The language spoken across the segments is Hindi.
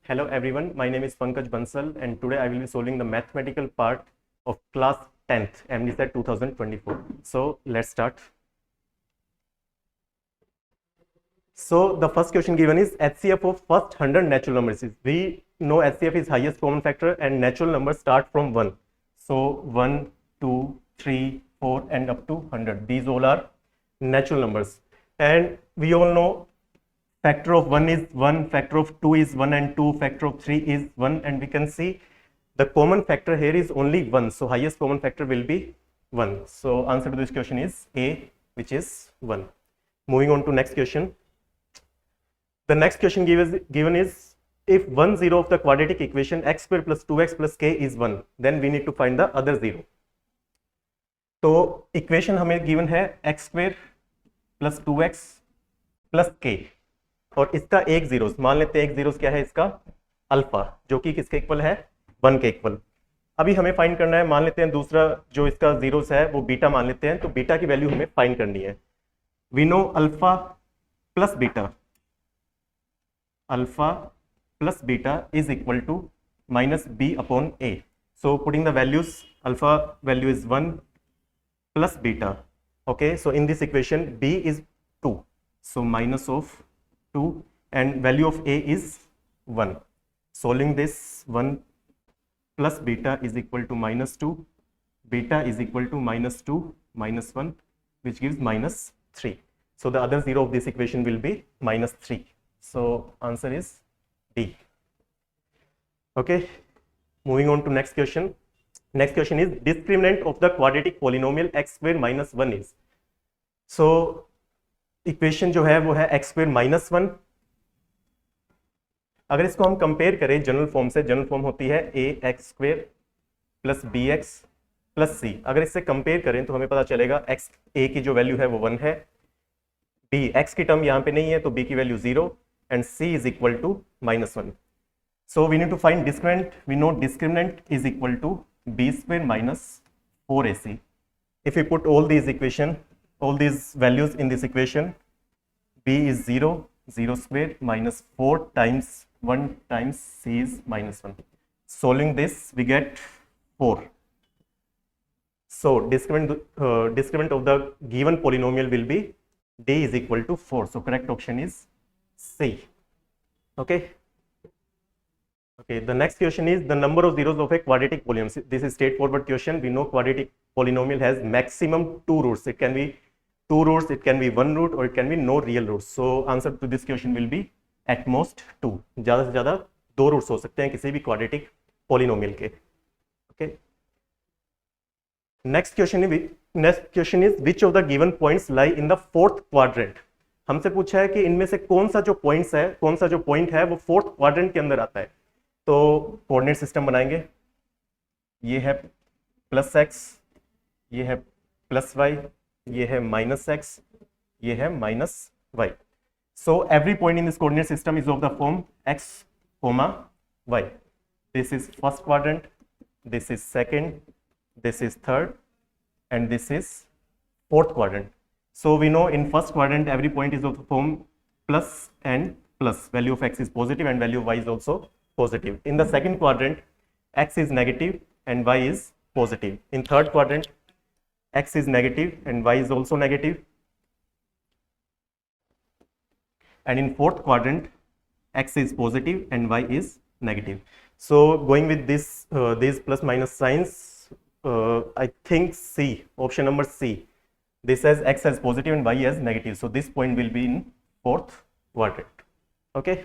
Hello everyone, my name is Pankaj Bansal and today I will be solving the mathematical part of class 10th MDSAT 2024. So let's start. So the first question given is HCF of first 100 natural numbers. We know HCF is highest common factor and natural numbers start from 1. So 1, 2, 3, 4 and up to 100. These all are natural numbers. And we all know factor of 1 is 1, factor of 2 is 1 and 2, factor of 3 is 1, and we can see the common factor here is only 1. So highest common factor will be 1. So answer to this question is A, which is 1. Moving on to next question. The next question given is if one zero of the quadratic equation x square plus 2x plus k is 1, then we need to find the other zero. तो इक्वेशन हमें गिवन है x square plus 2x plus k और इसका एक जीरो मान लेते हैं। एक जीरो क्या है इसका अल्फा, जो कि किसके इक्वल है 1 के इक्वल। अभी हमें फाइंड करना है, मान लेते हैं दूसरा जो इसका जीरोस है वो बीटा मान लेते हैं, तो बीटा की वैल्यू हमें फाइंड करनी है। We know alpha plus beta is equal to minus b upon a. So putting the values, alpha value is 1 plus beta. Okay, so in this equation b is 2, so minus of 2 and value of a is 1. Solving this, 1 plus beta is equal to minus 2, beta is equal to minus 2 minus 1, which gives minus 3. So the other zero of this equation will be minus 3. So answer is D. Okay, moving on to next question. Next question is discriminant of the quadratic polynomial x square minus 1 is. So equation जो है वो है x square minus 1. अगर इसको हम कंपेयर करें जनरल फॉर्म से, जनरल फॉर्म होती है ax square plus bx plus c. अगर इससे कंपेयर करें तो हमें पता चलेगा x a की जो वैल्यू है वो 1 है, b x की टर्म यहाँ पे नहीं है तो b की value 0 and c is equal to minus 1. So we need to find discriminant. We know discriminant is equal to b square minus 4ac. If we put all these values in this equation, b is 0, 0 square minus 4 times 1 times c is minus 1. Solving this we get 4. So discriminant of the given polynomial will be d is equal to 4. So correct option is C. Okay. Okay, the next question is the number of zeros of a quadratic polynomial. This is straightforward question. We know quadratic polynomial has maximum 2 roots. It can be 2 roots, it can be 1 root, or it can be no real roots. So answer to this question will be at most 2. ज़्यादा से ज़्यादा 2 roots हो सकते हैं किसी भी quadratic polynomial के. Okay. Next question is which of the given points lie in the fourth quadrant. हमसे पूछा है कि इनमें से कौन सा जो पॉइंट है वो फोर्थ क्वाड्रेंट के अंदर आता है. तो कोऑर्डिनेट सिस्टम बनाएंगे. ये है प्लस एक्स, ये है प्लस वाई, ये है माइनस एक्स, ये है minus y. So every point in this coordinate system is of the form x comma y. This is first quadrant, this is second, this is third and this is fourth quadrant. So we know in first quadrant every point is of the form plus and plus. Value of x is positive and value of y is also positive. In the second quadrant x is negative and y is positive. In third quadrant x is negative and y is also negative. And in fourth quadrant x is positive and y is negative. So going with this these plus minus signs, I think C, option number C. This has x as positive and y as negative. So this point will be in fourth quadrant. Okay.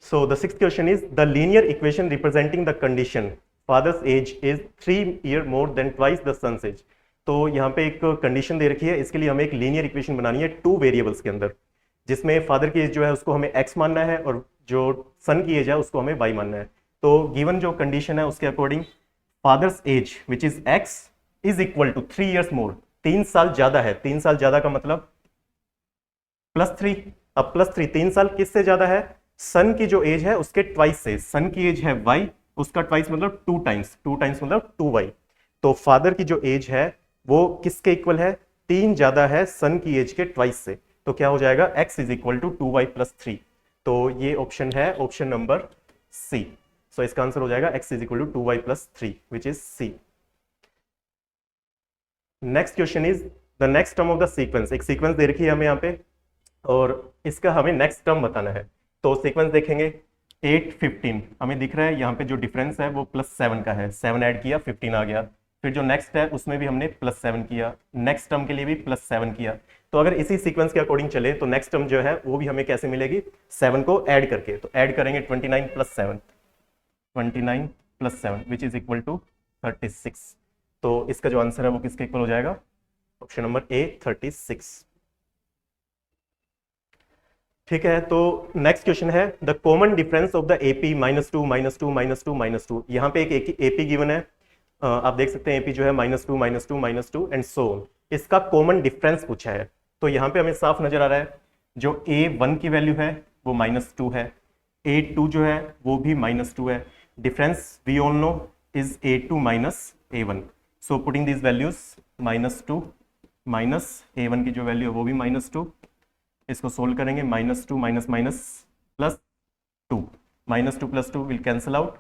So the sixth question is the linear equation representing the condition father's age is 3 years more than twice the son's age. तो यहाँ पे एक कंडीशन दे रखी है, इसके लिए हमें एक लीनियर इक्वेशन बनानी है 2 वेरिएबल्स के अंदर, जिसमें फादर की एज जो है उसको हमें x मानना है और जो सन की एज है उसको हमें y मानना है. तो गिवन जो कंडीशन है उसके according father's age which is x is equal to 3 years more, 3 साल ज्यादा है. 3 साल ज्यादा का मतलब प्लस 3. अब प्लस 3 3 साल किससे ज्यादा है? सन की जो एज है उसके ट्वाइस से. सन की एज है y, उसका ट्वाइस मतलब 2 टाइम्स मतलब 2y. तो फादर की जो एज है वो किसके इक्वल है? 3 ज्यादा है सन की एज के ट्वाइस से. तो क्या हो जाएगा? x is equal to 2y plus 3. तो ये ऑप्शन है ऑप्शन नंबर सी। सो इसका आंसर हो जाएगा x is equal to 2y plus 3 which is c. Next question is the next term of the sequence. एक सीक्वेंस दे रखी है हमें यहाँ पे और इसका हमें नेक्स्ट टर्म बताना है। तो सीक्वेंस देखेंगे 8 15 हमें दिख रहा है यहाँ पे जो डिफरेंस है वो +7 का है, 7 ऐड किया 15 आ गया। फिर जो नेक्स्ट है उसमें भी हमने +7 किया, नेक्स्ट टर्म के लिए भी +7 किया। तो अगर इसी सीक्वेंस के अकॉर्डिंग चले तो नेक्स्ट टर्म जो है वो भी हमें कैसे मिलेगी, 7 को ऐड करके। तो ऐड करेंगे 29 + 7, 29 + 7 विच इज इक्वल टू 36। तो इसका जो आंसर है वो किसके इक्वल हो जाएगा, ऑप्शन नंबर ए 36। ठीक है, तो नेक्स्ट क्वेश्चन है the common difference of the AP -2 -2 -2 -2। यहाँ पे एक एपी गिवन है, आप देख सकते हैं एपी जो है -2 -2 -2 एंड सो ऑन। इसका कॉमन डिफरेंस पूछा है। तो यहाँ पे हमें साफ नजर आ रहा है जो A1 की वैल्यू है वो -2 है, A2 जो है वो भी -2 है। Difference we all know is A2 - A1। So putting these values -2 minus A1 की जो वैल्यू है वो भी -2, इसको सोल्व करेंगे -2 minus minus +2, -2 + 2 will cancel out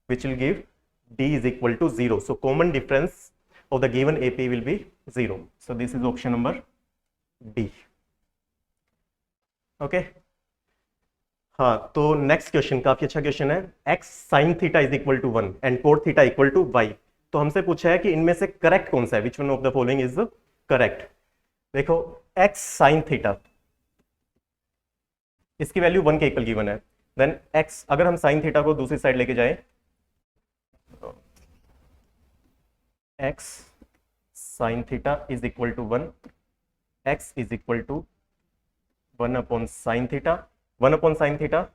which will give D is equal to 0. So common difference of the given AP will be 0. So this is option number D. Okay. हाँ, तो नेक्स्ट क्वेश्चन काफी अच्छा क्वेश्चन है। x sin theta is equal to 1 and cot theta equal to y। तो हमसे पूछा है कि इनमें से करेक्ट कौन सा है, which one of the following is correct. देखो x sin थीटा इसकी वैल्यू 1 के इक्वल गिवन है, देन x अगर हम sin थीटा को दूसरी साइड लेके जाएं, x sin theta is equal to 1, x is equal to 1 upon sin theta. 1 upon sin theta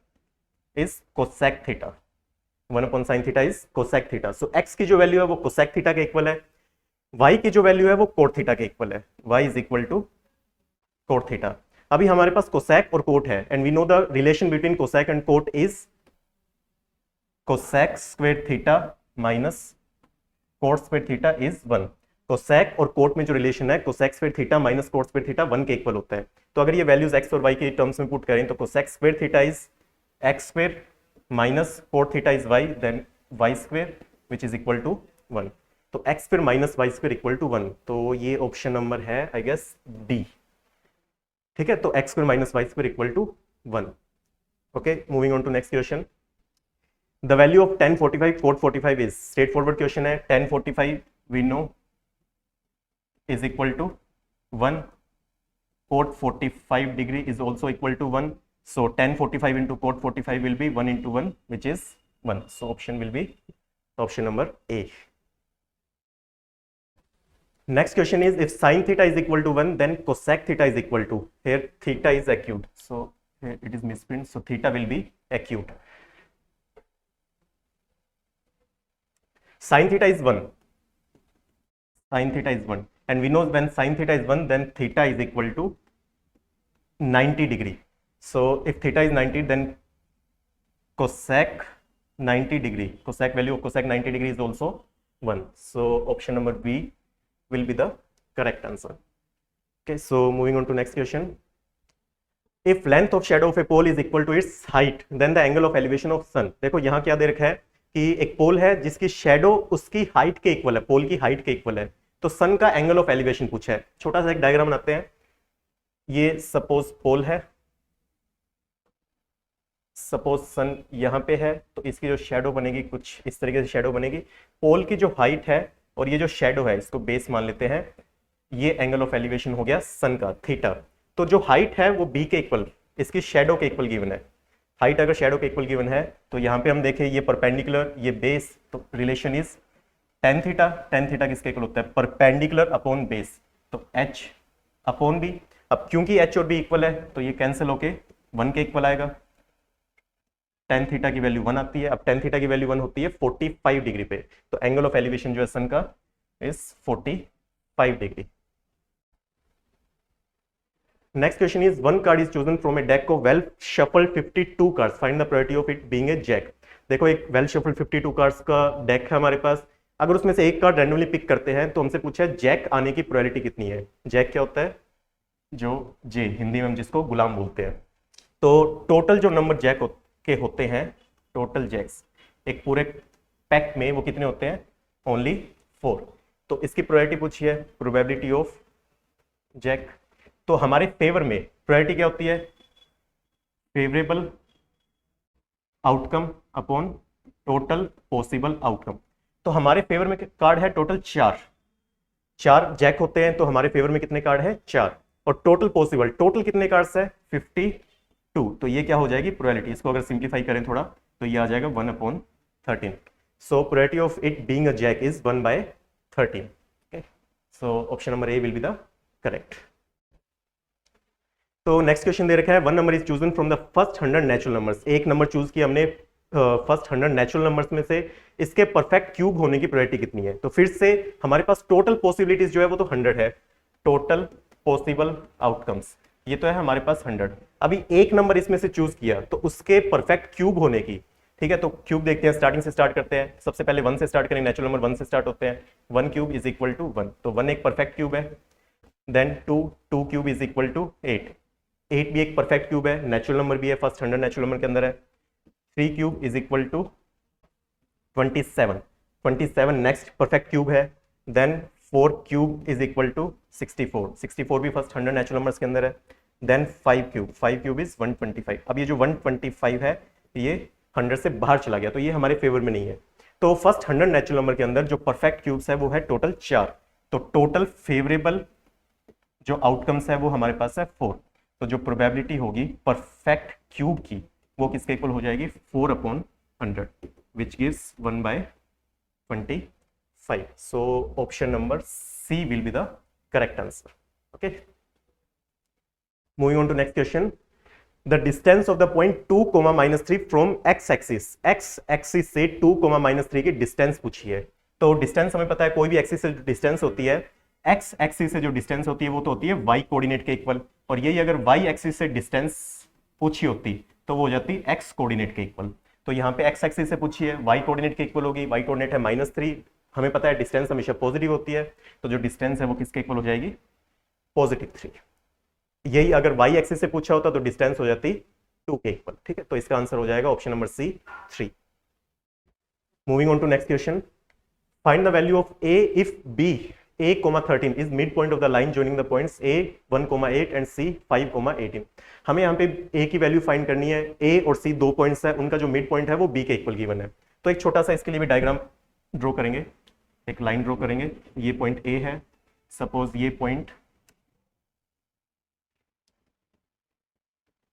is cosec theta, 1 upon sin theta is cosec theta. So x की जो वैल्यू है वो कोसेक थीटा के इक्वल है, y की जो वैल्यू है वो कोट थीटा के इक्वल है, y is equal to cot theta. अभी हमारे पास कोसेक और कोट है and we know the relation between cosec and cot is cosec square theta minus cot square theta is 1। Cosec और कोट में जो रिलेशन है cosec square theta minus cot square theta 1 के इक्वल होता है। तो अगर ये वैल्यूज x और y के टर्म्स में पुट करें तो cosec square theta is x square minus cot theta is y, then y square which is equal to 1। तो x square minus y square equal to 1। तो ये ऑप्शन नंबर है आई गेस डी। ठीक है, तो x square minus y square equal to 1। Okay, moving on to next question. The value of tan 45 cot 45 is straightforward question है। tan 45 we know is equal to 1, cot 45 degree is also equal to 1, so tan 45 into cot 45 will be 1 into 1 which is 1, so option will be option number A. Next question is if sin theta is equal to 1 then cosec theta is equal to, here theta is acute, so here it is misprint, so theta will be acute. Sin theta is 1, sin theta is 1 and we know when sin theta is 1 then theta is equal to 90 degree. So if theta is 90 then cosec 90 degree, cosec value of cosec 90 degree is also 1. So option number B will be the correct answer. Okay, so moving on to next question. If length of shadow of a pole is equal to its height then the angle of elevation of sun। देखो यहाँ क्या दे रखा है कि एक पोल है जिसकी शेडो उसकी हाइट के इक्वल है, पोल की हाइट के इक्वल है, तो सन का एंगल ऑफ एलिवेशन पूछा है। छोटा सा एक डायग्राम बनाते हैं। ये सपोज पोल है, सपोज सन यहां पे है, तो इसकी जो शेडो बनेगी कुछ इस तरीके से शेडो बनेगी। पोल की जो हाइट है और ये जो शेडो है इसको बेस मान लेते हैं, ये एंगल ऑफ एलिवेशन हो गया सन का थीटा। तो जो हाइट है वो बी के इक्वल, इसकी शेडो के इक्वल गिवन है। हाइट अगर शेडो के इक्वल गिवन है तो यहाँ पे हम देखें ये परपेंडिकुलर ये बेस, तो relation is tan theta. tan theta किसके इक्वल होता है, परपेंडिकुलर अपॉन बेस, तो h अपॉन b। अब क्योंकि h और b इक्वल है तो ये कैंसिल होके 1 के इक्वल आएगा। tan थीटा की वैल्यू 1 आती है। अब tan थीटा की वैल्यू 1 होती है 45 डिग्री पे, तो एंगल ऑफ एलिवेशन जो है सन का is 45 degree. Next question is one card is chosen from a deck of well shuffled 52 cards. Find the probability of it being a jack. देखो एक well shuffled 52 cards का deck है हमारे पास। अगर उसमें से एक कार्ड रैंडमली पिक करते हैं तो हमसे पूछा है जैक आने की प्रोबेबिलिटी कितनी है। जैक क्या होता है, जो जे हिंदी में हम जिसको गुलाम बोलते हैं। तो टोटल जो नंबर जैक के होते हैं, टोटल जैक्स एक पूरे पैक में वो कितने होते हैं? ओनली 4। तो इसकी प्रोबेबिलिटी पूछी है, प्रोबेबिलिटी ऑफ जैक। तो हमारे फेवर में प्रोबेबिलिटी क्या होती है? Favourable outcome upon total possible outcome. तो हमारे फेवर में कार्ड है टोटल 4 जैक होते हैं, तो हमारे फेवर में कितने कार्ड है? 4। और टोटल पॉसिबल, टोटल कितने कार्ड्स है? 52। तो ये क्या हो जाएगी? प्रोबेबिलिटी। इसको अगर सिंप्लीफाई करें थोड़ा तो ये आ जाएगा 1/13। So probability of it being a jack is 1/13। Okay, so option number a will be the correct. तो नेक्स्ट क्वेश्चन दे रखा है, one number is chosen from the first 100 natural numbers. एक नंबर चूज किया हमने फर्स्ट 100 नेचुरल नंबर्स में से, इसके परफेक्ट क्यूब होने की प्रोबेबिलिटी कितनी है? तो फिर से हमारे पास टोटल पॉसिबिलिटीज जो है वो तो 100 है, टोटल पॉसिबल आउटकम्स ये तो है हमारे पास 100। अभी एक नंबर इसमें से चूज किया तो उसके परफेक्ट क्यूब होने की, ठीक है, तो क्यूब देखते हैं, स्टार्टिंग से स्टार्ट करते हैं। सबसे पहले 1 से स्टार्ट करें, नेचुरल नंबर 1 से स्टार्ट होते हैं। 1 क्यूब इज इक्वल टू 1, तो 1 एक परफेक्ट क्यूब है। Then 2 cube is equal to 8 भी एक परफेक्ट क्यूब है, नेचुरल नंबर भी है, फर्स्ट 100 नेचुरल नंबर के अंदर है। 3 cube is equal to 27 next perfect cube है। Then 4 cube is equal to 64 भी फर्स्ट 100 नेचुरल नंबर्स के अंदर है। Then 5 cube is 125। अब ये जो 125 है ये 100 से बाहर चला गया, तो ये हमारे फेवर में नहीं है। तो फर्स्ट 100 नेचुरल नंबर के अंदर जो परफेक्ट क्यूब्स है वो है टोटल 4। तो टोटल फेवरेबल जो आउटकम्स है वो हमारे पास है 4। तो जो प्रोबेबिलिटी होगी परफेक्ट क्यूब की वो किसके इक्वल हो जाएगी? 4/100 which gives 1/25। So option number c will be the correct answer. Okay, moving on to next question. The distance of the point 2, -3 from x axis से 2, -3 की डिस्टेंस पूछी है। तो डिस्टेंस हमें पता है, कोई भी एक्सिस से डिस्टेंस होती है, एक्स एक्सिस से जो डिस्टेंस होती है वो तो होती है वाई कोऑर्डिनेट के इक्वल, और यही अगर वाई एक्सिस से डिस्टेंस पूछी होती तो वो हो जाती एक्स कोऑर्डिनेट के इक्वल। तो यहाँ पे एक्स एक्सिस से पूछी है, वाई कोऑर्डिनेट के इक्वल होगी। वाई कोऑर्डिनेट है -3, हमें पता है डिस्टेंस हमेशा पॉजिटिव होती है, तो जो डिस्टेंस है वो किसके इक्वल हो जाएगी? +3। यही अगर वाई एक्सिस से पूछा होता तो डिस्टेंस हो जाती 2 के इक्वल। ठीक है, तो इसका आंसर हो जाएगा option number c 3। Moving on to next question. Find the value of a if b a,13 is midpoint of the line joining the points a 1,8 and c 5,18। हमें यहाँ पे a की वैल्यू फाइंड करनी है। a और c दो पॉइंट्स है, उनका जो मिड पॉइंट है वो b के इक्वल गिवन है। तो एक छोटा सा इसके लिए भी डायग्राम ड्रॉ करेंगे, एक लाइन ड्रॉ करेंगे। ये पॉइंट a है, सपोज ये पॉइंट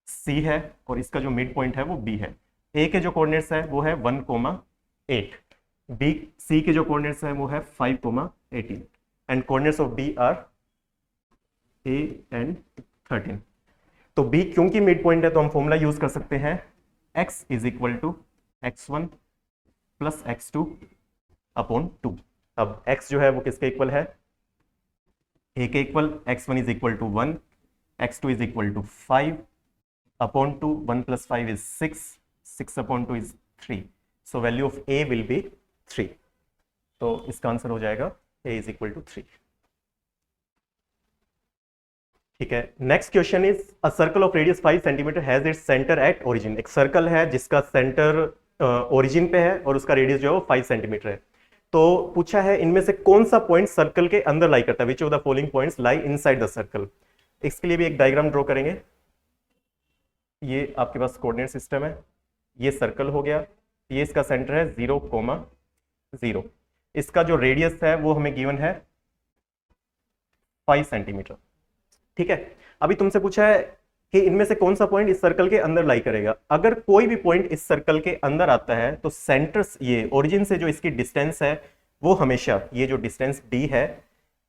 c है और इसका जो मिड पॉइंट है वो b है। a के जो कोऑर्डिनेट्स है वो है 1,8, b c के जो कोऑर्डिनेट्स है वो है 5,18 and coordinates of B are A and 13। तो B क्योंकि मिड पॉइंट है तो हम फॉर्मूला यूज कर सकते हैं x is equal to x1 plus x2 upon 2। अब x जो है वो किसके इक्वल है? A के equal. x1 is equal to 1, x2 is equal to 5 upon 2, 1 + 5 is 6 upon 2 is 3। So value of A will be 3। तो इसका आंसर हो जाएगा A is equal to 3। ठीक है, next question is a circle of radius 5 centimetre has its centre at origin. एक सर्कल है जिसका सेंटर ओरिजिन पे है और उसका रेडियस जो है वो 5 सेंटीमीटर है। तो पूछा है इनमें से कौन सा पॉइंट सर्कल के अंदर लाई करता है, which of the following points lie inside the circle. इसके लिए भी एक डायग्राम ड्रॉ करेंगे। ये आपके पास कोऑर्डिनेट सिस्टम है, ये सर्कल हो गया, ये इसका सेंटर है 0,0। इसका जो रेडियस है वो हमें गिवन है 5 सेंटीमीटर। ठीक है, अभी तुमसे पूछा है कि इनमें से कौन सा पॉइंट इस सर्कल के अंदर लाई करेगा। अगर कोई भी पॉइंट इस सर्कल के अंदर आता है तो सेंटर, ये ओरिजिन से जो इसकी डिस्टेंस है वो हमेशा, ये जो डिस्टेंस d है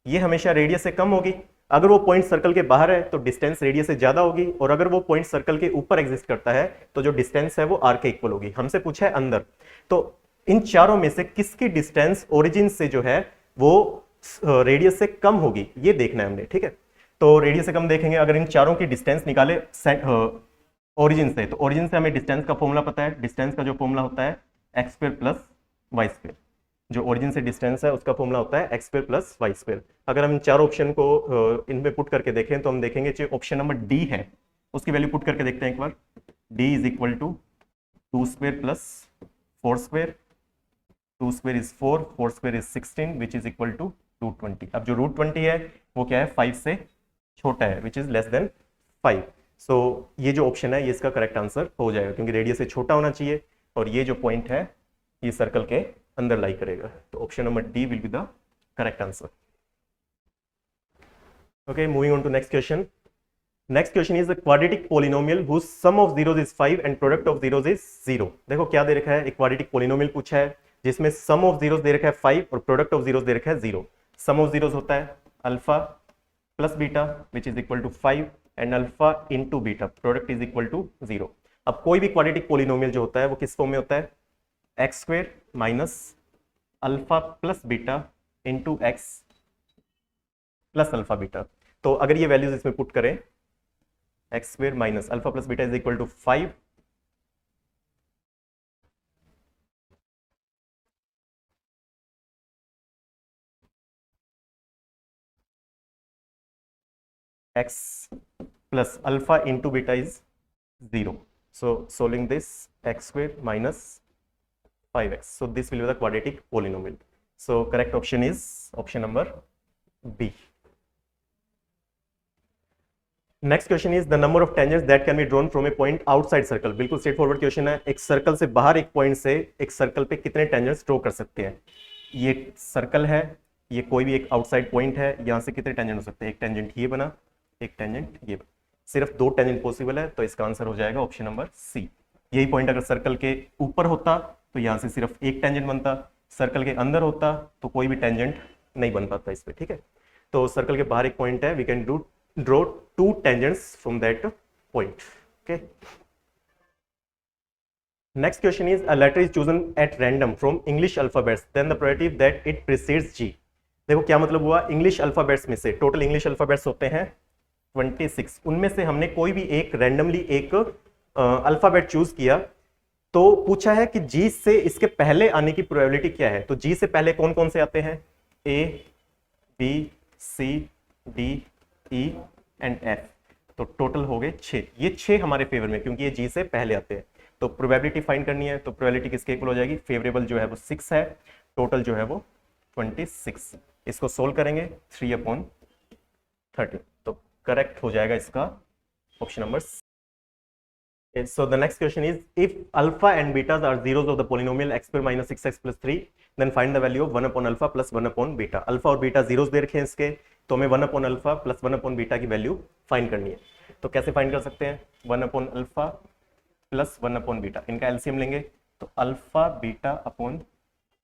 ये हमेशा रेडियस से कम होगी। अगर वो पॉइंट सर्कल के बाहर है तो डिस्टेंस रेडियस से ज्यादा होगी, और अगर वो पॉइंट सर्कल के ऊपर एग्जिस्ट करता है तो जो डिस्टेंस है वो r के इक्वल होगी। हमसे पूछा है अंदर, तो इन चारों में से किसकी डिस्टेंस ओरिजिन से जो है वो रेडियस से कम होगी, ये देखना है हमने। ठीक है, तो रेडियस से कम देखेंगे। अगर इन चारों की डिस्टेंस निकाले ओरिजिन से, तो ओरिजिन से हमें डिस्टेंस का फॉर्मूला पता है। डिस्टेंस का जो फॉर्मूला होता है x² + y²। जो ओरिजिन से डिस्टेंस है उसका फॉर्मूला होता है x² + y²। अगर हम इन चारों ऑप्शन को इनमें पुट करके देखें तो हम देखेंगे जो ऑप्शन नंबर डी है उसकी वैल्यू पुट करके देखते हैं एक बार। d is equal to 2 square plus 4 square, 2 square is 4, 4 square is 16 which is equal to √20। अब जो √20 है वो क्या है, 5 से छोटा है, विच इज लेस देन 5। सो ये जो ऑप्शन है ये इसका करेक्ट आंसर हो जाएगा, क्योंकि रेडियस से छोटा होना चाहिए और ये जो पॉइंट है ये सर्कल के अंदर लाई करेगा। तो option number d will be the correct answer. Okay, moving on to next question. Next question is a quadratic polynomial whose sum of zeros is 5 and product of zeros is 0। देखो क्या दे रखा है, एक क्वाड्रेटिक पोलिनोमियल पूछा है जिसमें सम ऑफ जीरोस दे रखा है 5 और प्रोडक्ट ऑफ जीरोस दे रखा है 0। सम ऑफ जीरोस होता है alpha plus beta which is equal to 5 and alpha into beta, product is equal to 0। अब कोई भी क्वाड्रेटिक पोलिनोमियल जो होता है वो किस फॉर्म में होता है, x square minus alpha plus beta into x plus alpha beta. तो अगर ये वैल्यूज इसमें पुट करें, x square minus alpha plus beta is equal to 5, x plus alpha into beta is 0. So solving this, x square minus 5x. So this will be the quadratic polynomial. So correct option is option number B. Next question is the number of tangents that can be drawn from a point outside circle. बिल्कुल स्ट्रेट फॉरवर्ड क्वेश्चन है। एक सर्कल से बाहर एक पॉइंट से एक सर्कल पे कितने टेंजेंट्स ड्रॉ कर सकते हैं। ये सर्कल है, ये कोई भी एक आउटसाइड पॉइंट है, यहां से कितने टेंजेंट हो सकते हैं, एक टेंजेंट ये बना, एक टेंजेंट ये बना, सिर्फ 2 टेंजेंट पॉसिबल है, तो इसका आंसर हो जाएगा ऑप्शन नंबर सी। यही पॉइंट अगर सर्कल के ऊपर होता तो यहां से सिर्फ एक टेंजेंट बनता, सर्कल के अंदर होता तो कोई भी टेंजेंट नहीं बन पाता इस पे, ठीक है। तो सर्कल के बाहर एक पॉइंट है, we can draw 2 tangents from that point. Okay, next question is a letter is chosen at random from English alphabets, then the probability that it precedes G। देखो क्या मतलब हुआ, इंग्लिश अल्फाबेट्स में से टोटल इंग्लिश अल्फाबेट्स होते हैं 26, उनमें से हमने कोई भी एक रैंडमली एक अल्फाबेट चूज किया, तो पूछा है कि जी से इसके पहले आने की प्रोबेबिलिटी क्या है। तो जी से पहले कौन कौन से आते हैं, A B C D E and F, तो टोटल हो गए 6। ये 6 हमारे फेवर में, क्योंकि ये जी से पहले आते हैं। तो प्रोबेबिलिटी फाइंड करनी है, तो प्रोबेबिलिटी किसके इक्वल हो जाएगी, फेवरेबल जो है वो 6 है, टोटल जो है वो 26। इसको सोल्व करेंगे 3/30, तो करेक्ट हो जाएगा इसका option number. So the next question is, if alpha and betas are zeros of the polynomial x square minus 6x plus 3, then find the value of 1 upon alpha plus 1 upon beta। Alpha और बीटा जीरोस दे रखे हैं इसके, तो हमें 1 upon alpha plus 1 upon beta की वैल्यू फाइंड करनी है। तो कैसे फाइंड कर सकते हैं, 1 upon alpha plus 1 upon beta, इनका एलसीएम लेंगे, तो alpha beta upon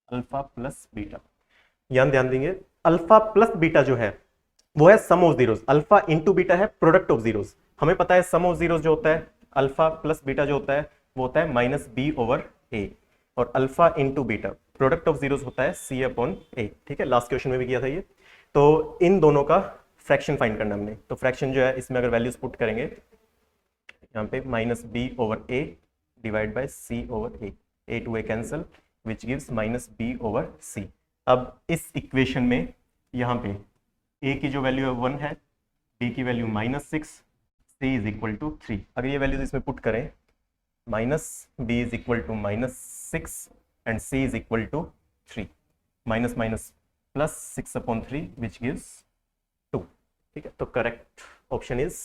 alpha plus beta. यहाँ ध्यान देंगे, अल्फा प्लस बीटा जो है वो है sum of zeros, alpha into beta है प्रोडक्ट ऑफ जीरोस। हमें पता है सम ऑफ जीरोस जो होता है, अल्फा प्लस बीटा जो होता है वो होता है माइनस बी ओवर ए, और alpha into beta product of zeros होता है सी अपॉन ए, ठीक है। लास्ट क्वेश्चन में भी किया था ये। तो इन दोनों का फ्रैक्शन फाइंड करना हमने, तो फ्रैक्शन जो है इसमें अगर वैल्यूज पुट करेंगे यहाँ पे minus B over A divide by C over A to A cancel which gives minus B over C. अब इस इक्वेशन में यहाँ पे ए की जो वैल्यू है 1 है, बी की value -6, c is equal to 3। अगर ये वैल्यूज इसमें पुट करें, minus B is equal to -6 and c is equal to 3, minus minus plus 6 upon 3 which gives 2, ठीक है। तो correct option is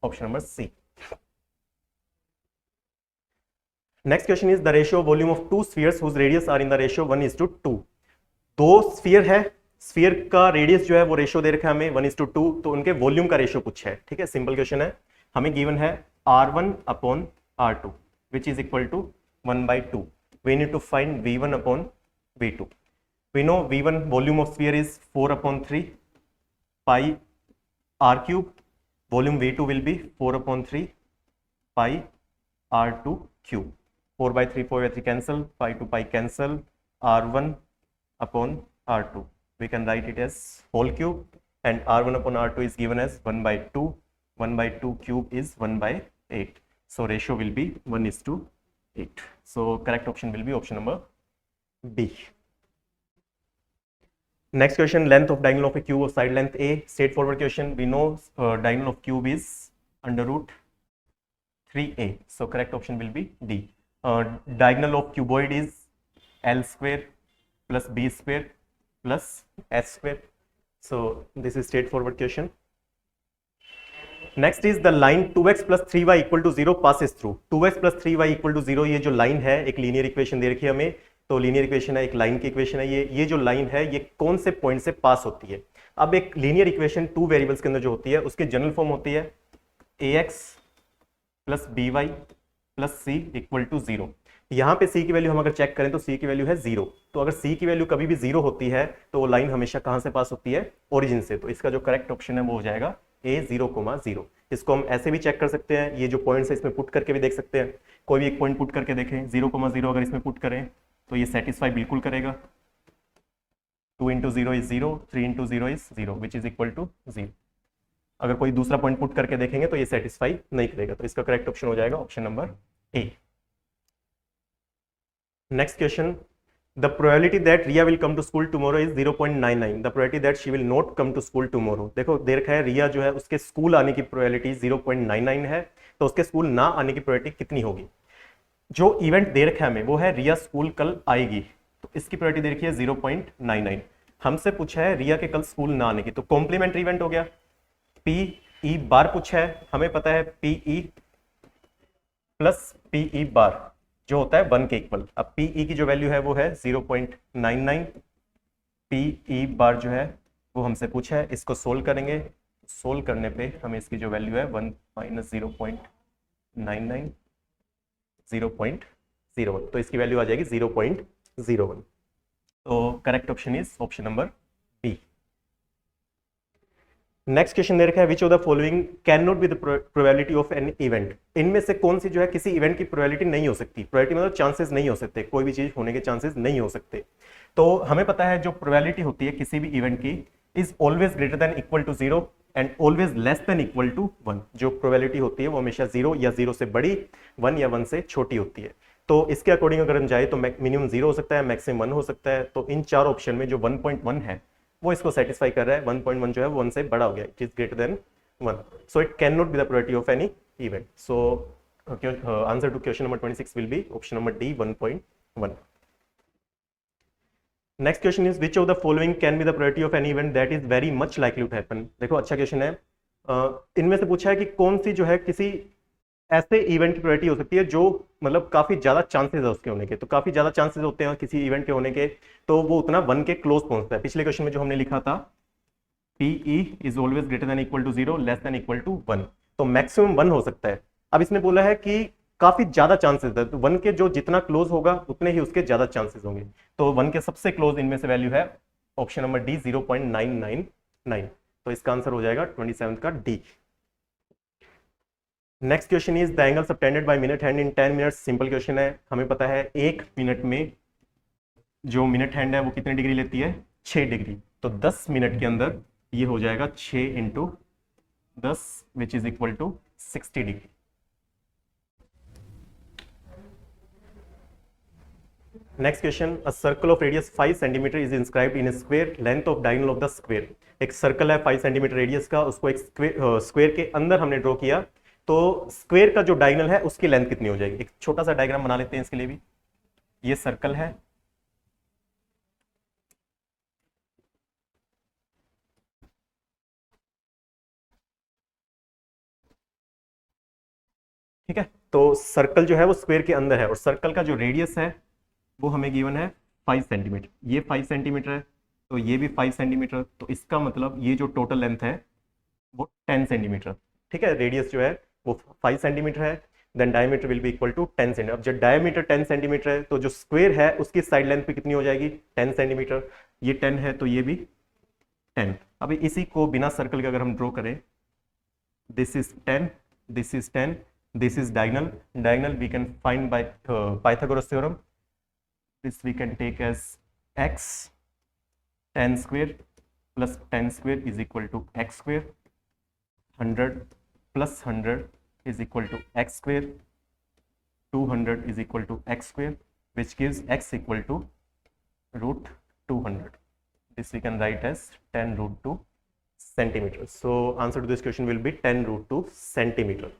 option number C. Next question is the ratio volume of 2 spheres whose radius are in the ratio 1:2। 2 sphere है, स्फीयर का रेडियस जो है वो रेशियो दे रखा है हमें 1:2, तो उनके वॉल्यूम का रेशियो पूछा है, ठीक है। सिंपल क्वेश्चन है, हमें गिवन है R1 upon R2 which is equal to 1/2। We need to find V1 upon V2। We know V1 volume of sphere is 4/3 pi R cube, volume V2 will be 4/3 pi R2 cube, 4/3 cancel, pi to pi cancel, R1 upon R2 we can write it as whole cube and R1 upon R2 is given as 1/2, 1/2 cube is 1/8, so ratio will be 1:8, so correct option will be option number B. Next question, length of diagonal of a cube of side length A, straightforward question, we know diagonal of cube is under root 3a. So correct option will be D. Diagonal of cuboid is L square plus B square plus S square. So this is straightforward question. Next is the line 2x plus 3y equal to 0 passes through. 2x plus 3y equal to 0 ये जो लाइन है एक लीनियर इक्वेशन दे रखी है हमें. तो लीनियर इक्वेशन है, एक लाइन की इक्वेशन है. ये जो लाइन है ये कौन से पॉइंट से पास होती है. अब एक लीनियर इक्वेशन टू वेरिएबल्स के अंदर जो होती है उसकी जनरल फॉर्म होती है ax plus by plus c equal to 0. यहाँ पे c की वैल्यू हम अगर चेक करें तो c की वैल्यू है 0. तो अगर c की वैल्यू कभी भी 0 होती है तो वो लाइन हमेशा कहां से पास होती है, ओरिजिन से. तो इसका जो करेक्ट ऑप्शन है वो हो जाएगा a 0,0. इसको हम ऐसे भी चेक कर सकते हैं, ये जो पॉइंट्स है इसमें पुट करके भी देख सकते हैं. कोई भी एक पॉइंट पुट करके देखें 0,0 अगर इसमें पुट करें तो ये सेटिस्फाई बिल्कुल करेगा. 2 into 0 is 0, 3 into 0 is 0 which is equal to 0. अगर कोई दूसरा पॉइंट पुट करके देखेंगे तो ये सेटिस्फाई नहीं करेगा. तो इसका करेक्ट ऑप्शन हो जाएगा option number A. Next question, the probability that Riya will come to school tomorrow is 0.99. the probability that she will not come to school tomorrow. देखो दे रखा है रिया जो है उसके स्कूल आने की प्रोबेबिलिटी 0.99 है. तो उसके स्कूल ना आने की प्रोबेबिलिटी कितनी होगी. जो इवेंट दे रखा है हमें वो है रिया स्कूल कल आएगी. तो इसकी प्रोबेबिलिटी दे रखी है 0.99. हमसे पूछा है रिया के कल स्कूल ना आने की. तो कॉम्प्लीमेंट्री इवेंट हो गया. पी ई बार पूछा है, हमें पता है P E plus P E bar जो होता है 1 के इक्वल. अब पीई की जो वैल्यू है वो है 0.99. पीई बार जो है वो हमसे पूछा है, इसको सोल्व करेंगे. सोल्व करने पे हमें इसकी जो वैल्यू है 1 माइनस 0.99 0.01. तो इसकी वैल्यू आ जाएगी 0.01. तो correct option is option number B. Next question दे रखा है which of the following can not be the probability of an event. इनमें से कौन सी जो है किसी इवेंट की प्रोबेबिलिटी नहीं हो सकती. प्रोबेबिलिटी मतलब चांसेस नहीं हो सकते, कोई भी चीज होने के चांसेस नहीं हो सकते. तो हमें पता है जो प्रोबेबिलिटी होती है किसी भी इवेंट की is always greater than equal to 0 and always less than equal to 1. जो प्रोबेबिलिटी होती है वो हमेशा 0 या 0 से बड़ी, 1 या 1 से छोटी होती है. तो इसके अकॉर्डिंग अगर हम जाए तो मिनिमम 0 हो सकता है, मैक्सिमम 1 हो सकता है. तो इन चार ऑप्शन में जो 1.1 है वो इसको सेटिस्फाई कर रहा है. 1.1 जो है वो 1 से बड़ा हो गया, it is greater than 1. So it can not be the probability of any event. So answer to question number 26 will be option number D 1.1. Next question is which of the following can be the probability of any event that is very much likely to happen. देखो अच्छा क्वेश्चन है. इनमें से पूछा है कि कौन सी जो है किसी ऐसे इवेंट की प्रोबेबिलिटी हो सकती है जो मतलब काफी ज्यादा चांसेस है उसके होने के. तो काफी ज्यादा चांसेस होते हैं किसी इवेंट के होने के, तो वो उतना 1 के क्लोज पहुंचता है. पिछले क्वेश्चन में जो हमने लिखा था P E is always greater than equal to 0 less than equal to 1. तो मैक्सिमम 1 हो सकता है. अब इसने बोला है कि काफी ज्यादा चांसेस है, तो 1 के जो जितना क्लोज होगा उतने ही उसके ज्यादा चांसेस होंगे. तो 1 के सबसे क्लोज इनमें से वैल्यू है ऑप्शन नंबर डी 0.999. तो इसका आंसर हो जाएगा 27 का D. Next question is the angle subtended by minute hand in 10 minutes. Simple question है. हमें पता है 1 मिनट में जो मिनट हैंड है वो कितने डिग्री लेती है, 6 डिग्री. तो 10 मिनट के अंदर ये हो जाएगा 6 into 10 which is equal to 60 degree. Next question, a circle of radius 5 centimetre is inscribed in square length of diagonal of the square. एक सर्कल है 5 सेंटीमीटर रेडियस का, उसको एक स्क्वायर के अंदर हमने ड्रॉ किया. तो स्क्वायर का जो डायगोनल है उसकी लेंथ कितनी हो जाएगी. एक छोटा सा डायग्राम बना लेते हैं इसके लिए भी. ये सर्कल है, ठीक है. तो सर्कल जो है वो स्क्वायर के अंदर है और सर्कल का जो रेडियस है वो हमें गिवन है 5 सेंटीमीटर. ये 5 सेंटीमीटर है, तो ये भी 5 सेंटीमीटर. तो इसका मतलब ये जो टोटल लेंथ है वो 10 सेंटीमीटर. ठीक है, रेडियस जो है वो 5 सेंटीमीटर है, then diameter will be equal to 10 centimetre. अब जब डायमीटर 10 सेंटीमीटर है तो जो स्क्वायर है उसकी साइड लेंथ पे कितनी हो जाएगी, 10 सेंटीमीटर. ये 10 है तो ये भी 10. अब इसी को बिना सर्कल के अगर हम ड्रॉ करें, this is 10, this is 10, this is diagonal. Diagonal we can find by Pythagoras theorem. This we can take as x 10 square plus 10 square is equal to x square. 100 plus 100 is equal to x square. 200 is equal to x square, which gives x equal to root 200. This we can write as 10 root 2 centimeters. So answer to this question will be 10 root 2 centimeter.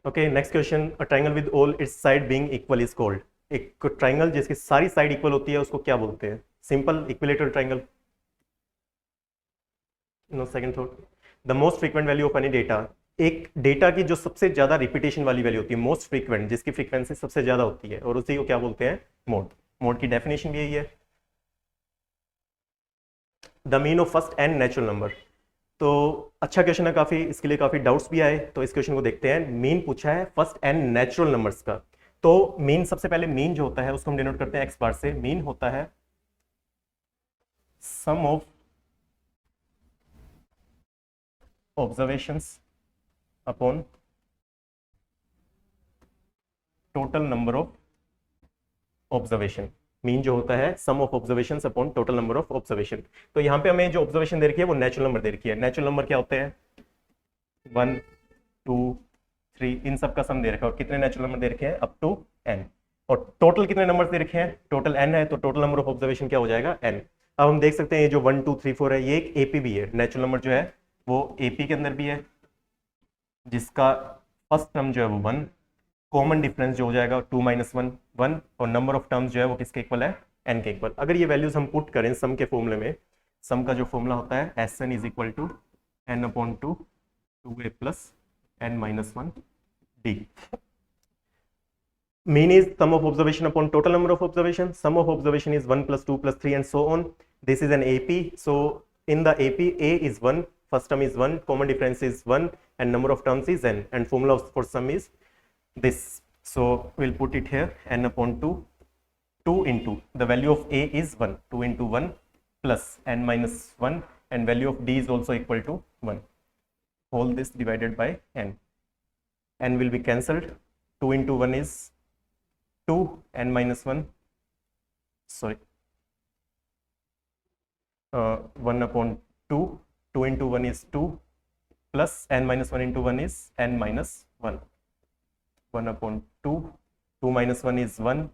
Okay, next question, a triangle with all it's side being equal is called. एक ट्राइंगल जिसकी सारी साइड इक्वल होती है उसको क्या बोलते हैं? Simple equilateral triangle. No second thought. The most frequent value of any data, एक डेटा की जो सबसे ज्यादा रिपीटेशन वाली वैल्यू होती है, मोस्ट फ्रीक्वेंट, जिसकी फ्रीक्वेंसी सबसे ज्यादा होती है, और उसी को क्या बोलते हैं? मोड। मोड की डेफिनेशन भी यही है। The mean of first n natural number. तो अच्छा क्वेश्चन है काफी, इसके लिए काफी डाउट्स भी आए, तो इस क्वेश्चन को देखते हैं। मीन पूछा है फर्स्ट एन नेचुरल नंबर्स का। तो मीन, सबसे पहले मीन जो होता है उसको हम डिनोट करते हैं एक्स बार से। मीन होता है sum of observations upon total number of observation. Mean जो होता है sum of observation upon total number of observation. तो यहाँ पे हमें जो ऑब्जर्वेशन दे रखी है वो नेचुरल नंबर दे रखी है। नेचुरल नंबर क्या होते हैं? 1 2 3, इन सब का सम दे रखा है। और कितने नेचुरल नंबर दे रखे हैं? Up to n। और टोटल कितने नंबर दे रखे हैं? टोटल n है, तो टोटल नंबर ऑफ ऑब्जर्वेशन क्या हो जाएगा? n। अब हम देख सकते हैं ये जो 1 2 3 4 है, ये एक एपी भी है। नेचुरल नंबर जो है वो एपी के अंदर भी है, जिसका फर्स्ट टर्म जो है वो 1, कॉमन डिफरेंस जो हो जाएगा 2 - 1 1, और नंबर ऑफ टर्म्स जो है वो किसके इक्वल है? n के इक्वल। अगर ये वैल्यूज हम पुट करें सम के फॉर्मूले में, सम का जो फॉर्मूला होता है Sn is equal to n/2 2a plus n-1 d। Mean is sum of observation upon total number of observation. Sum of observation is 1 + 2 + 3 and so on. This is an AP. So in the AP, A is 1, first term is 1, common difference is 1, and number of terms is n, and formula for sum is this. So we'll put it here, n/2, 2 into the value of A is 1, 2 into 1 plus n-1, and value of D is also equal to 1. All this divided by n. N will be cancelled. 2 into 1 is 2, n-1, sorry, 1/2, 2 into 1 is 2, plus n-1 into 1 is n-1, 1/2, 2 minus 1 is 1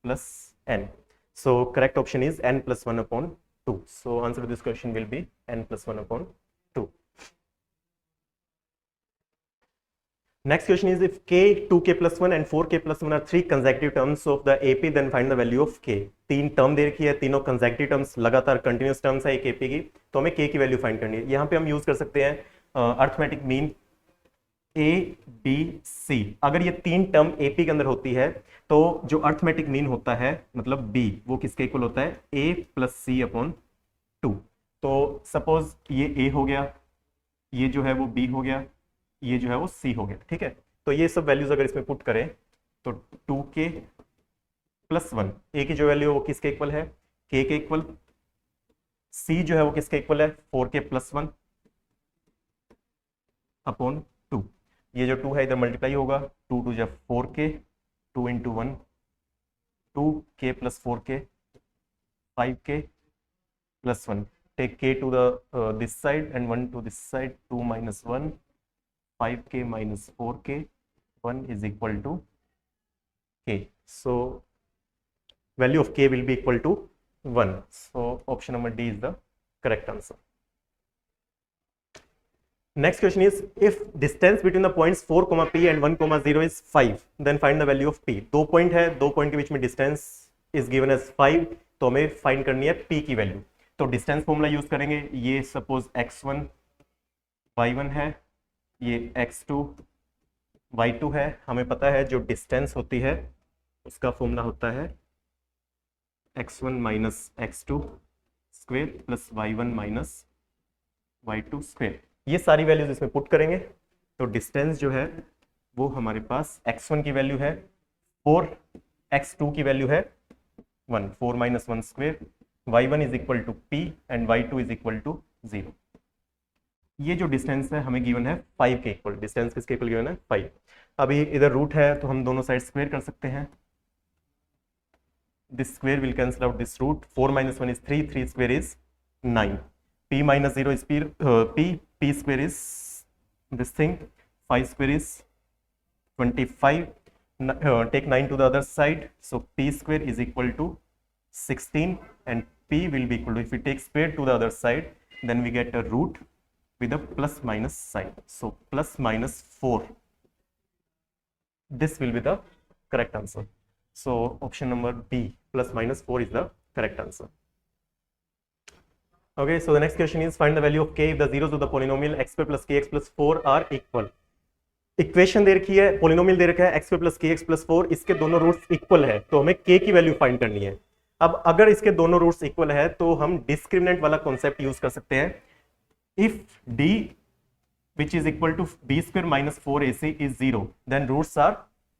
plus n. So correct option is n plus 1/2. So answer to this question will be n plus 1/2. Next question is, if k, 2k plus 1 and 4k plus 1 are three consecutive terms of the AP, then find the value of k. तीन टर्म दे रखी है, तीनों consecutive terms, लगातार continuous terms है एक AP की, तो हमें k की वैल्यू फाइंड करनी है। यहाँ पे हम यूज कर सकते हैं arithmetic mean A B C। अगर ये तीन टर्म AP के अंदर होती है तो जो अर्थमेटिक मीन होता है, मतलब B, वो किसके इक्वल होता है? A + C/2। तो सपोज ये A हो गया, ये जो है वो B हो गया, ये जो है वो C हो गया, ठीक है। तो ये सब वैल्यूज अगर इसमें पुट करें तो 2k + 1, A की जो वैल्यू है वो किसके इक्वल है? k के इक्वल। C जो है वो किसके इक्वल है? 4k + 1 upon 2। ये जो 2 है इधर मल्टीप्लाई होगा, 2 2 जा 4k, 2 into 1 2k + 4k, 5k + 1, take k to the this side and 1 to this side, 2 - 1, 5k - 4k, 1 is equal to k. So value of k will be equal to 1. So option number D is the correct answer. Next question is, if distance between the points 4, P and 1, 0 is 5, then find the value of P. दो पॉइंट है, दो पॉइंट के बीच में डिस्टेंस is given as 5, तो हमें फाइंड करनी है P की वैल्यू। तो डिस्टेंस फॉर्मूला यूज करेंगे। ये सपोज x1 y1 है, ये x2 y2 है। हमें पता है जो डिस्टेंस होती है उसका फॉर्मूला होता है x1 - x2 square plus y1 - y2 square. ये सारी वैल्यूज इसमें पुट करेंगे तो डिस्टेंस जो है वो हमारे पास x1 की वैल्यू है 4, x2 की वैल्यू है 1, 4 - 1 square, y1 is equal to p and y2 is equal to 0। ये जो डिस्टेंस है हमें गिवन है 5 के इक्वल। डिस्टेंस किसके इक्वल गिवन है? 5। अभी इधर रूट है तो हम दोनों साइड स्क्वायर कर सकते हैं। This square will cancel out this root. 4 - 1 is 3, 3 square is 9, p - 0 is p square is this thing, 5 square is 25, take 9 to the other side, so p square is equal to 16 and p will be equal to, if we take square to the other side, then we get a root with a plus minus sign, so plus minus 4 this will be the correct answer. So option number B, plus minus 4 is the correct answer. Okay, so the next question is find the value of k if the zeros of the polynomial x square plus kx plus 4 are equal. Equation दे रखी है, पोलिनोमियल दे रखा है x प्लस के एक्स प्लस 4, इसके दोनों रूट्स इक्वल है, तो हमें k की वैल्यू फाइंड करनी है. अब अगर इसके दोनों रूट्स इक्वल है तो हम डिस्क्रिमिनेंट वाला कॉन्सेप्ट यूज कर सकते हैं. If d which is equal to b square minus 4ac is 0, then roots are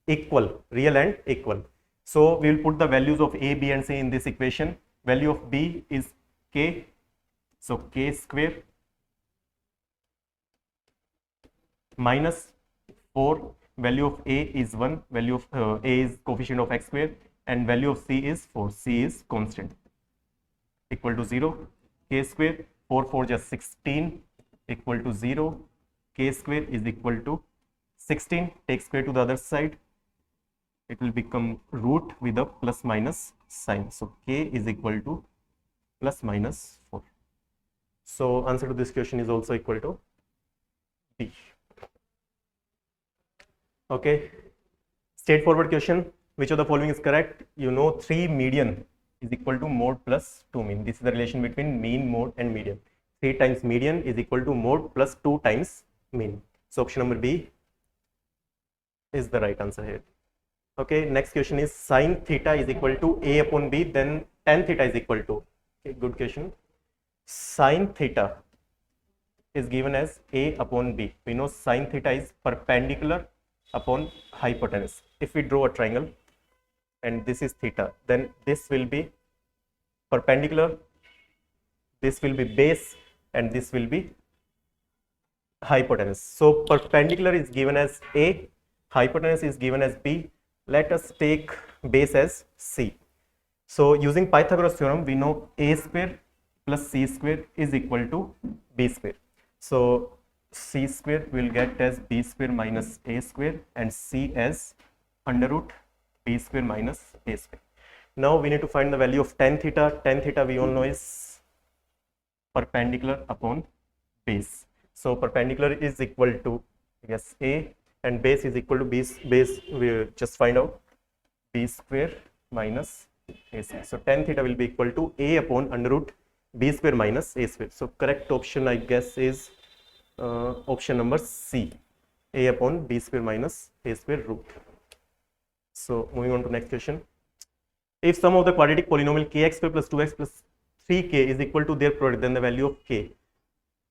equal, real and equal. So we will put the values of a, b and c in this equation. Value of b is k, so k square minus 4, value of a is 1, value of a is coefficient of x square, and value of c is 4, c is constant, equal to 0. K square 4 4 just 16 equal to 0. K square is equal to 16, take square to the other side, it will become root with a plus minus sign, so k is equal to plus minus 4. So answer to this question is also equal to B. Okay, straightforward question. Which of the following is correct? You know 3 median is equal to mode plus 2 mean. This is the relation between mean, mode and median. 3 times median is equal to mode plus 2 times mean. So option number B is the right answer here. Okay, next question is sin theta is equal to A upon B, then tan theta is equal to. Okay, good question. Sin theta is given as A upon B. We know sin theta is perpendicular upon hypotenuse. If we draw a triangle and this is theta, then this will be perpendicular, this will be base, and this will be hypotenuse. So perpendicular is given as A, hypotenuse is given as B. Let us take base as C. So using Pythagoras theorem, we know A square plus C square is equal to B square. So C square will get as B square minus A square, and C as under root B square minus A square. Now we need to find the value of tan theta. Tan theta we all know is perpendicular upon base. So perpendicular is equal to, yes, A, and base is equal to base we just find out B square minus A square. So tan theta will be equal to A upon under root B square minus A square. So correct option I guess is option number C, A upon B square minus A square root. So moving on to next question. If sum of the quadratic polynomial kx square plus 2x plus 3k is equal to their product, then the value of k.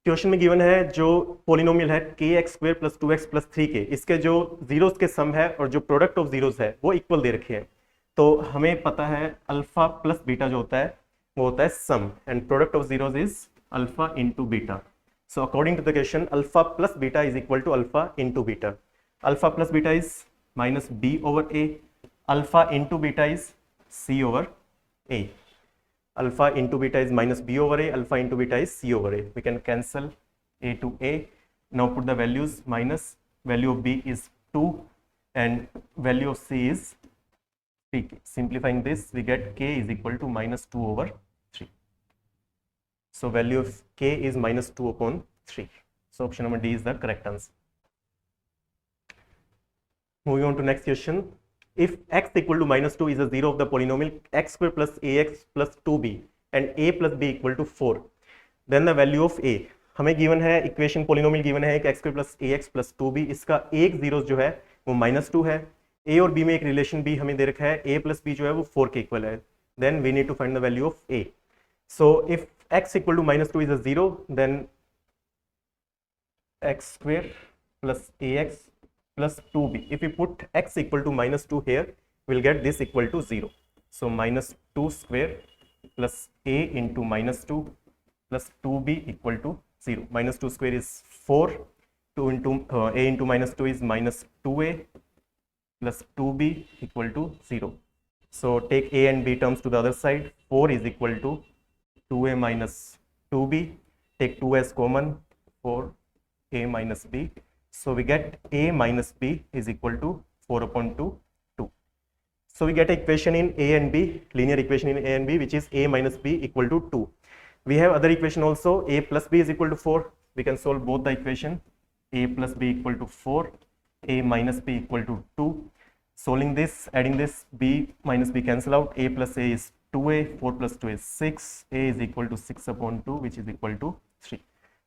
Question में गिवन है जो पोलिनोमियल है के x square plus 2x plus 3k, इसके जो जीरोस के सम है और जो प्रोडक्ट ऑफ जीरोस है वो इक्वल दे रखे हैं. तो हमें पता है अल्फा प्लस बीटा जो होता है वो होता है sum, and product of zeros is alpha into beta. So according to the question, alpha plus beta is equal to alpha into beta. Alpha plus beta is minus b over a. Alpha into beta is c over a. Alpha into beta is minus b over a. Alpha into beta is c over a. We can cancel a to a. Now put the values. Minus value of b is 2 and value of c is 3k. Simplifying this, we get k is equal to minus 2 over 3. So value of k is minus 2 upon 3. So option number D is the correct answer. Moving on to next question. If x equal to minus 2 is a zero of the polynomial x square plus ax plus 2b and a plus b equal to 4, then the value of a. हमें गिवन है इक्वेशन, पोलिनोमियल गिवन है एक x square plus ax plus 2b, इसका एक जीरो जो है वो minus 2 है. a और b में एक रिलेशन b हमें दे रखा है, a plus b जो है वो 4 के इक्वल है. Then we need to find the value of a. So if x equal to minus 2 is a 0, then x square plus ax plus 2b. If we put x equal to minus 2 here, we'll get this equal to 0. So minus 2 square plus a into minus 2 plus 2b equal to 0. Minus 2 square is 4. 2 into a into minus 2 is minus 2a plus 2b equal to 0. So take a and b terms to the other side. 4 is equal to 2a minus 2b, take 2 as common, 4a minus b. So we get a minus b is equal to 4 upon 2, 2. So we get an equation in a and b, linear equation in a and b, which is a minus b equal to 2. We have other equation also, a plus b is equal to 4. We can solve both the equation, a plus b equal to 4, a minus b equal to 2. Solving this, adding this, b minus b cancel out, a plus a is 2a, 4 plus 2 is 6, a is equal to 6 upon 2, which is equal to 3.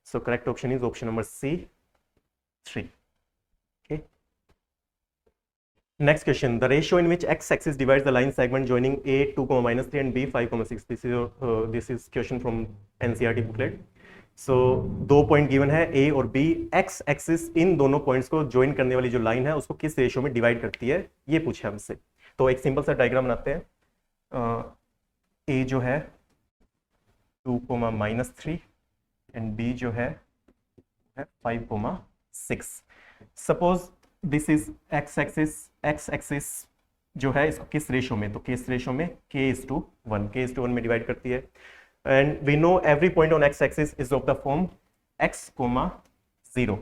So correct option is option number C, 3. Okay. Next question, the ratio in which x-axis divides the line segment joining a 2, -3 and b 5, 6. This is question from NCERT booklet. So दो पॉइंट गिवन है a और b, x एक्सिस इन दोनों पॉइंट्स को ज्वाइन करने वाली जो लाइन है उसको किस रेशियो में डिवाइड करती है, ये पूछा हमसे. तो एक सिंपल सा डायग्राम बनाते हैं. a जो है 2, -3 एंड b जो है 5, 6. Suppose this is x axis जो है इसको किस रेशियो में, तो किस रेशियो में, k:1 में डिवाइड करती है. And we know every point on x-axis is of the form x, 0.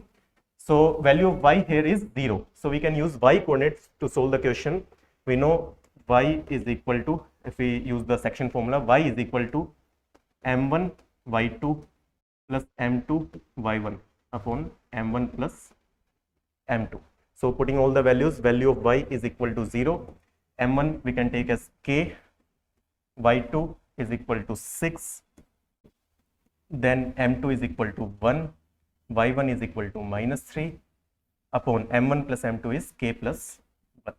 So value of y here is 0. So we can use y coordinates to solve the question. We know y is equal to, if we use the section formula, y is equal to m1 y2 plus m2 y1 upon m1 plus m2. So putting all the values, value of y is equal to 0. m1 we can take as k, y2 is equal to 6, then m2 is equal to 1, y1 is equal to -3 upon m1 plus m2 is k plus 1.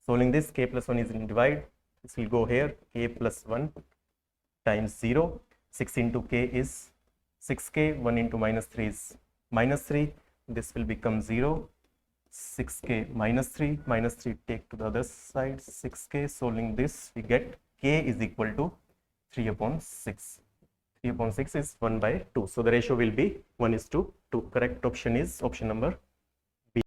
Solving this, k plus 1 is in divide, this will go here, k plus 1 times 0, 6 into k is 6k, 1 into -3 is -3, this will become 0, 6k -3 take to the other side, 6k. Solving this, we get k is equal to 3 upon 6. 3 upon 6 is 1/2. So the ratio will be 1:2. Correct option is option number